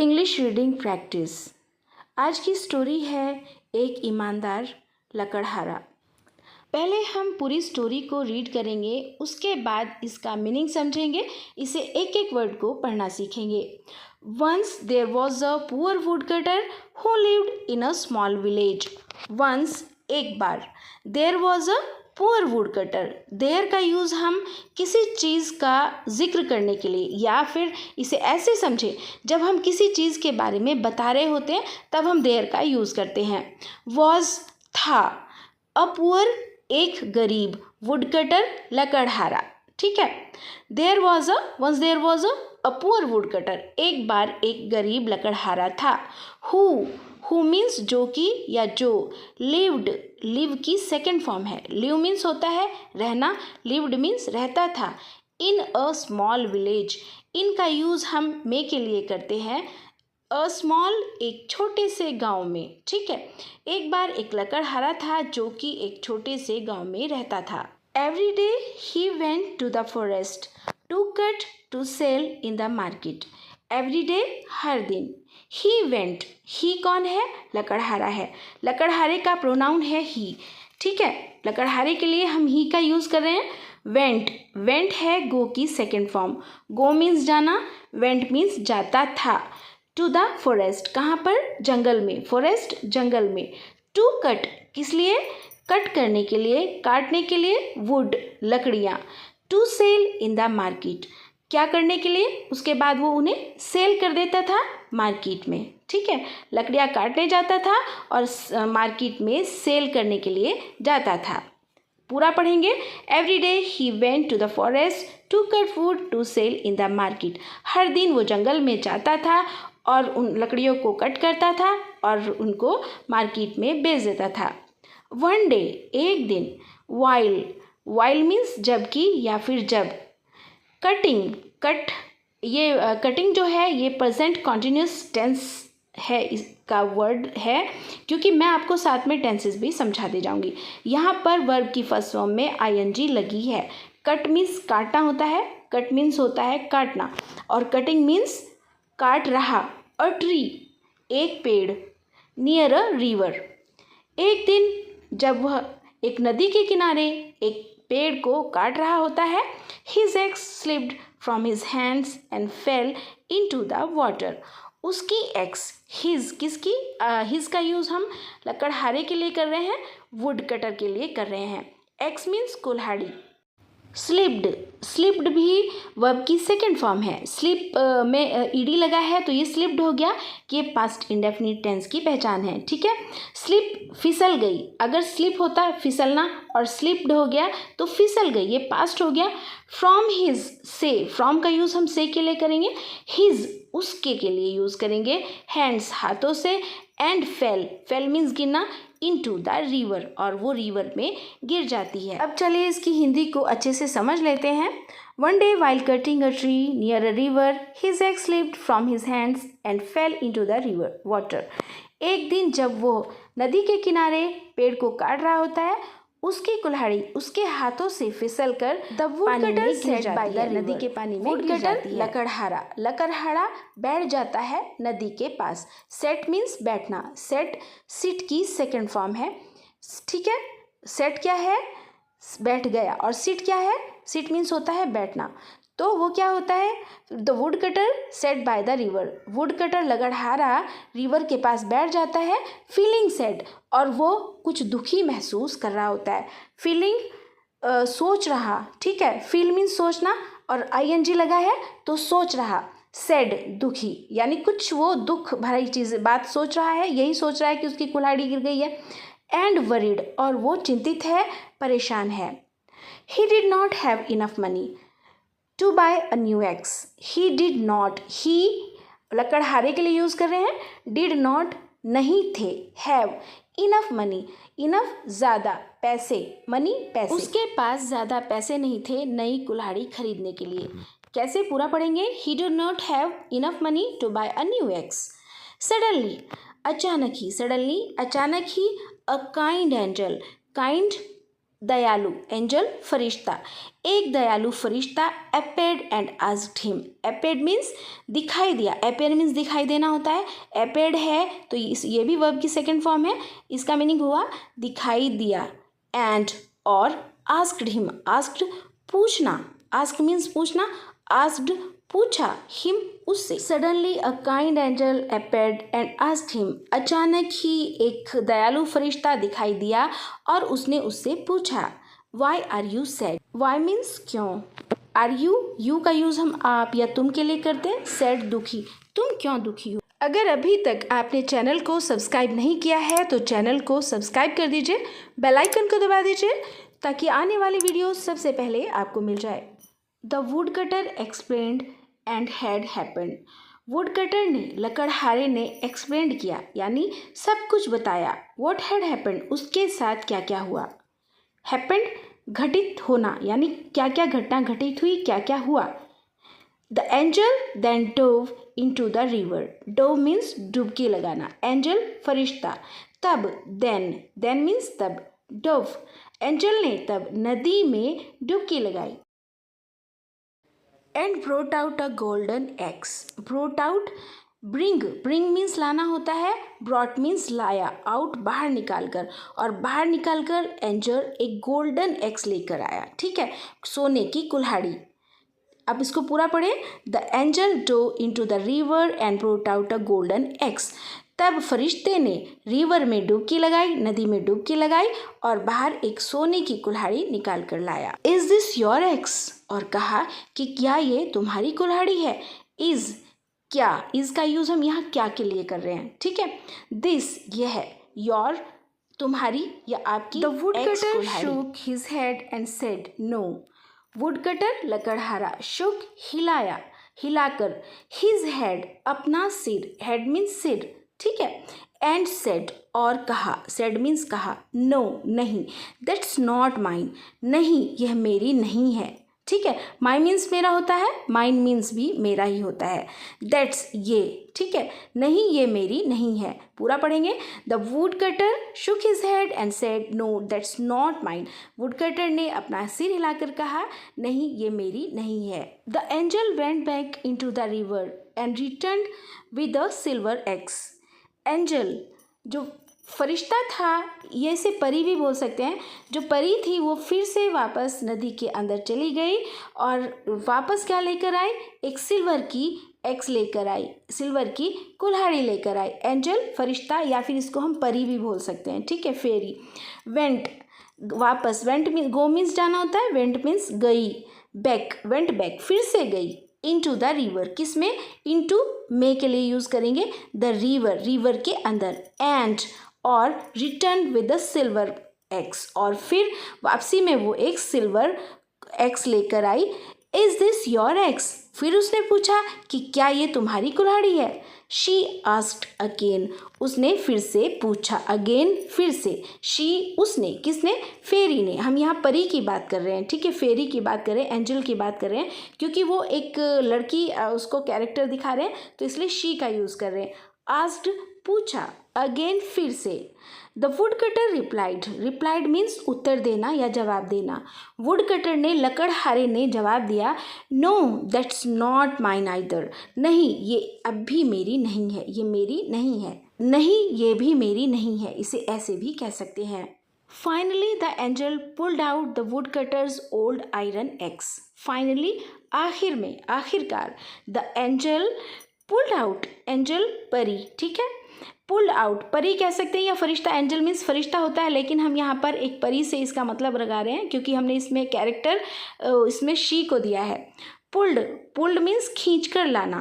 English reading practice. आज की story है एक ईमानदार लकड़हारा। पहले हम पूरी स्टोरी को रीड करेंगे, उसके बाद इसका मीनिंग समझेंगे, इसे एक एक वर्ड को पढ़ना सीखेंगे। Once there was a poor would cutter who lived in a small village. Once एक बार, there was a poor would cutter. There का यूज़ हम किसी चीज़ का जिक्र करने के लिए, या फिर इसे ऐसे समझें जब हम किसी चीज़ के बारे में बता रहे होते हैं तब हम देयर का यूज़ करते हैं। वॉज था, अ पुअर एक गरीब, वुड कटर लकड़हारा। ठीक है। Once there was a poor would cutter, एक बार एक गरीब लकड़हारा था। हु मीन्स जो कि या जो। लिव्ड, लिव की सेकेंड फॉर्म है। लिव मीन्स होता है रहना, लिव्ड मीन्स रहता था। इन अ स्मॉल विलेज, इन का यूज़ हम में के लिए करते हैं। अ स्मॉल एक छोटे से गांव में। ठीक है। एक बार एक लकड़हारा था जो कि एक छोटे से गांव में रहता था। Every day he went to the forest to cut to sell in the market. Every day हर दिन। ही वेंट, ही कौन है? लकड़हारा है। लकड़हारे का प्रोनाउन है ही। ठीक है। लकड़हारे के लिए हम ही का यूज़ कर रहे हैं। वेंट, वेंट है गो की सेकेंड फॉर्म। गो मीन्स जाना, वेंट मीन्स जाता था। टू द फॉरेस्ट, कहाँ पर? जंगल में। फॉरेस्ट जंगल में। टू कट, किस लिए? कट करने के लिए, काटने के लिए। वुड लकड़ियाँ। To sell in the market, क्या करने के लिए? उसके बाद वो उन्हें सेल कर देता था मार्केट में। ठीक है। लकड़ियाँ काटने जाता था और मार्केट में सेल करने के लिए जाता था। पूरा पढ़ेंगे। Every day he went to the forest to cut wood to sell in the market. हर दिन वो जंगल में जाता था और उन लकड़ियों को कट करता था और उनको मार्केट में बेच देता था। वन डे, एक दिन। वाइल, वाइल मीन्स जबकि या फिर जब। कटिंग, कट, ये कटिंग जो है ये प्रेजेंट कॉन्टिन्यूस टेंस है, इसका वर्ड है, क्योंकि मैं आपको साथ में टेंसेस भी समझा दे जाऊंगी। यहाँ पर वर्ब की फर्स्ट फॉर्म में आईएनजी लगी है। कट मीन्स काटना होता है, कट मीन्स होता है काटना, और कटिंग मीन्स काट रहा। अ ट्री, एक पेड़। नियर अ रिवर, एक दिन जब वह एक नदी के किनारे एक पेड़ को काट रहा होता है। His ex slipped from his hands and fail into the water. उसकी एक्स, हिज, किसकी? हिज का यूज़ हम लकड़हारे के लिए कर रहे हैं, वुड कटर के लिए कर रहे हैं। एक्स मीन्स कुल्हाड़ी। स्लिप्ड, स्लिप्ड भी वर्ब की सेकेंड फॉर्म है। स्लिप में ईडी लगा है तो ये स्लिप्ड हो गया, कि ये पास्ट इंडेफिनिट टेंस की पहचान है। ठीक है। स्लिप, फिसल गई। अगर स्लिप होता फिसलना और स्लिप्ड हो गया तो फिसल गई, ये पास्ट हो गया। फ्रॉम हिज, से, फ्रॉम का यूज़ हम से के लिए करेंगे। हिज, उसके के लिए यूज़ करेंगे। हैंड्स, हाथों से। एंड फेल, फेल मीन्स गिरना। इनटू द रिवर, और वो रिवर में गिर जाती है। अब चलिए इसकी हिंदी को अच्छे से समझ लेते हैं। One day while cutting a tree near a river his ex slipped from his hands and fail into the river water. एक दिन जब वो नदी के किनारे पेड़ को काट रहा होता है, उसकी कुल्हाड़ी उसके हाथों से फिसल कर the wood cutter sat by the नदी के पानी में गिर जाती है। लकड़हारा, लकड़हारा बैठ जाता है नदी के पास। सेट मीन्स बैठना। सेट सिट की सेकंड फॉर्म है। ठीक है। सेट क्या है? बैठ गया। और सिट क्या है? सिट मीन्स होता है बैठना। तो वो क्या होता है? The would cutter sat by the river, wood cutter लकड़हारा रिवर के पास बैठ जाता है। फीलिंग सैड, और वो कुछ दुखी महसूस कर रहा होता है। फीलिंग, सोच रहा। ठीक है। फील मीन्स सोचना और आईएनजी लगा है तो सोच रहा। सैड, दुखी, यानी कुछ वो दुख भरी चीज़ बात सोच रहा है, यही सोच रहा है कि उसकी कुल्हाड़ी गिर गई है। एंड वरीड, और वो चिंतित है, परेशान है। He did not have enough money to buy a new axe. He did not, he लकड़हारे के लिए यूज़ कर रहे हैं। डिड नॉट नहीं थे। हैव इनफ मनी, इनफ ज़्यादा, पैसे, मनी पैसे। उसके पास ज़्यादा पैसे नहीं थे नई कुल्हाड़ी खरीदने के लिए। कैसे? पूरा पढ़ेंगे। He did not have enough money to buy a new axe. Suddenly, अचानक ही। सडनली, अचानक ही। अ काइंड एंजल, काइंड दयालु, एंजल फरिश्ता। एक दयालु फरिश्ता appeared and asked him. Appeared means दिखाई दिया, appear means दिखाई देना होता है, appeared है तो ये भी वर्ब की सेकंड फॉर्म है, इसका मीनिंग हुआ दिखाई दिया। and और asked him, asked पूछना, ask means पूछना, asked पूछा, him उससे। Suddenly a kind angel appeared and asked him. अचानक ही एक दयालु फरिश्ता दिखाई दिया और उसने उससे पूछा Why are you sad? Why means क्यों। Are you का यूज़ हम आप या तुम के लिए करते हैं। sad दुखी, तुम क्यों दुखी हो। अगर अभी तक आपने चैनल को सब्सक्राइब नहीं किया है तो चैनल को सब्सक्राइब कर दीजिए, बेल आइकन को दबा दीजिए ताकि आने वाली वीडियो सबसे पहले आपको मिल जाए। The wood cutter explained and had happened. Would cutter ने, लकड़हारे ने एक्सप्लेन किया यानी सब कुछ बताया। व्हाट हैड हैपेंड, उसके साथ क्या क्या हुआ। हैपेंड घटित होना यानी क्या क्या घटना घटित हुई, क्या क्या हुआ। The angel then dove into the river. Dove means डुबकी लगाना, एंजल फरिश्ता। तब देन मीन्स तब, डोव एंजल ने तब नदी में डुबकी लगाई। And brought out a golden eggs. Brought out, bring means लाना होता है, ब्रॉट मीन्स लाया, आउट बाहर निकाल कर, और बाहर निकाल कर एंजल एक गोल्डन एग्स लेकर आया। ठीक है, सोने की कुल्हाड़ी। अब इसको पूरा पढ़े। The angel dove into the river and brought out a golden eggs. तब फरिश्ते ने रिवर में डुबकी लगाई, नदी में डुबकी लगाई और बाहर एक सोने की कुल्हाड़ी निकाल कर लाया। इज दिस योर एग्स, और कहा कि क्या ये तुम्हारी कुल्हाड़ी है। इज, क्या, इज का यूज हम यहाँ क्या के लिए कर रहे हैं। ठीक है, दिस ये है, योर तुम्हारी या आपकी। The would cutter shook his head and said no. Wood cutter लकड़हारा, शुक हिलाया, हिलाकर, हिज हेड अपना सिर, हेड मीन्स सिर। ठीक है, एंड सेड और कहा, सेड मीन्स कहा, नो नहीं, दैट्स नॉट माइन, नहीं यह मेरी नहीं है। ठीक है, माई मीन्स मेरा होता है, माइन मीन्स भी मेरा ही होता है। दैट्स ये, ठीक है, नहीं ये मेरी नहीं है। पूरा पढ़ेंगे। The would cutter shook his head and said no that's not mine. Woodcutter ने अपना सिर हिलाकर कहा नहीं ये मेरी नहीं है। The angel went back into the river and returned with the silver eggs. Angel जो फरिश्ता था, ये इसे परी भी बोल सकते हैं, जो परी थी वो फिर से वापस नदी के अंदर चली गई और वापस क्या लेकर आई, एक सिल्वर की एक्स लेकर आई, सिल्वर की कुल्हाड़ी लेकर आई। एंजल फरिश्ता या फिर इसको हम परी भी बोल सकते हैं। ठीक है, फेरी। वेंट वापस, वेंट मीन गो मीन्स जाना होता है, वेंट मीन्स गई, बैक वेंट बैक फिर से गई। इनटू द रिवर, किस में, इनटू में के लिए यूज करेंगे, द रिवर, रिवर के अंदर। एंड और return with the silver x, और फिर वापसी में वो एक सिल्वर एक्स लेकर आई। इज दिस योर एक्स, फिर उसने पूछा कि क्या ये तुम्हारी कुल्हाड़ी है। शी आस्क्ड अगेन, उसने फिर से पूछा, अगेन फिर से। शी उसने, किसने, फेरी ने। हम यहाँ परी की बात कर रहे हैं। ठीक है, फेरी की बात कर रहे हैं, एंजल की बात कर रहे हैं, क्योंकि वो एक लड़की उसको कैरेक्टर दिखा रहे हैं तो इसलिए शी का यूज़ कर रहे हैं। आस्क्ड पूछा, अगेन फिर से। The would cutter replied, replied means उत्तर देना या जवाब देना। वुड कटर ने, लकड़हारे ने जवाब दिया, no that's not mine either, नहीं ये अब भी मेरी नहीं है, ये मेरी नहीं है, नहीं ये भी मेरी नहीं है, इसे ऐसे भी कह सकते हैं। Finally the angel pulled out the wood cutters old iron x. Finally आखिर में, आखिरकार, the angel pulled out, angel परी, ठीक है, पुल्ड आउट परी कह सकते हैं या फरिश्ता। एंजल मीन्स फरिश्ता होता है, लेकिन हम यहाँ पर एक परी से इसका मतलब लगा रहे हैं क्योंकि हमने इसमें कैरेक्टर इसमें शी को दिया है। पुल्ड, पुल्ड मीन्स खींच कर लाना,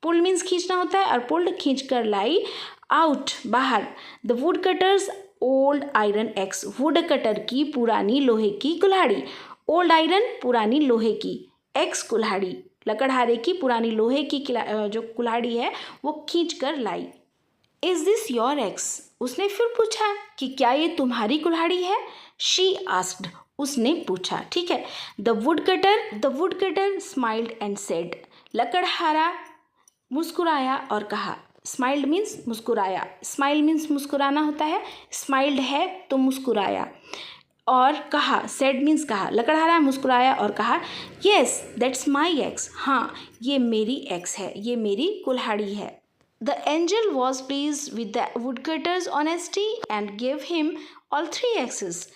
पुल्ड मीन्स खींचना होता है, और पुल्ड खींच कर लाई, आउट बाहर। The wood cutters old iron x, would cutter की पुरानी लोहे की कुल्हाड़ी, ओल्ड आयरन पुरानी लोहे की, एक्स कुल्हाड़ी, लकड़हारे की पुरानी लोहे की जो कुल्हाड़ी है वो खींच कर लाई। इज दिस योर एक्स, उसने फिर पूछा कि क्या ये तुम्हारी कुल्हाड़ी है। शी आस्क्ड, उसने पूछा। ठीक है, the would cutter smiled and said, लकड़हारा मुस्कुराया और कहा। स्माइल्ड मीन्स मुस्कुराया, स्माइल मीन्स मुस्कुराना होता है, स्माइल्ड है तो मुस्कुराया। और कहा, सेड मीन्स कहा, लकड़हारा मुस्कुराया और कहा, येस दैट्स माई एक्स, हाँ ये मेरी एक्स है, ये मेरी कुल्हाड़ी है। The angel was pleased with the woodcutter's honesty and gave him all 3 axes.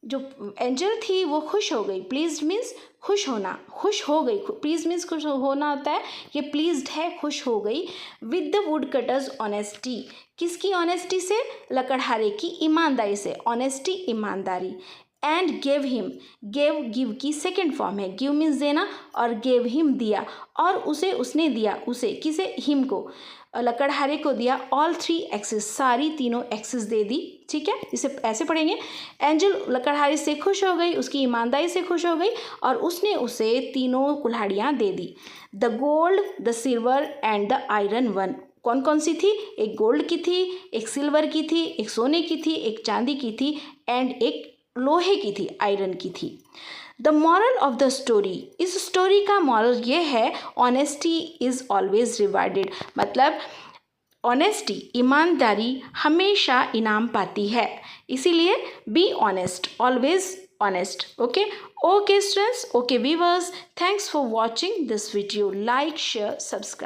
जो एंजल थी वो खुश हो गई, प्लीज मीन्स खुश होना, खुश हो गई, प्लीज मीन्स खुश होना होता है, ये प्लीज्ड है, खुश हो गई। With the wood cutters honesty, किसकी ऑनेस्टी से, लकड़हारे की ईमानदारी से, ऑनेस्टी ईमानदारी। And gave him, gave give की सेकेंड फॉर्म है, गिव मीन्स देना और गेव हिम दिया, और उसे उसने दिया, उसे किसे, हिम को, लकड़हारे को दिया ऑल 3 एक्सेस, सारी तीनों एक्सेस दे दी। ठीक है, इसे ऐसे पढ़ेंगे, एंजल लकड़हारे से खुश हो गई, उसकी ईमानदारी से खुश हो गई और उसने उसे तीनों कुल्हाड़ियाँ दे दी। The gold, the silver and the iron one, कौन कौन सी थी, एक गोल्ड की थी, एक सिल्वर की थी, एक सोने की थी, एक चांदी की थी एंड एक लोहे की थी, आयरन की थी। The moral of the story, इस स्टोरी का मॉरल ये है, ऑनेस्टी इज़ ऑलवेज रिवार्डेड, मतलब ऑनेस्टी, ईमानदारी हमेशा इनाम पाती है, इसीलिए be honest, always honest. Okay okay students, okay viewers, thanks for watching this video, like share subscribe.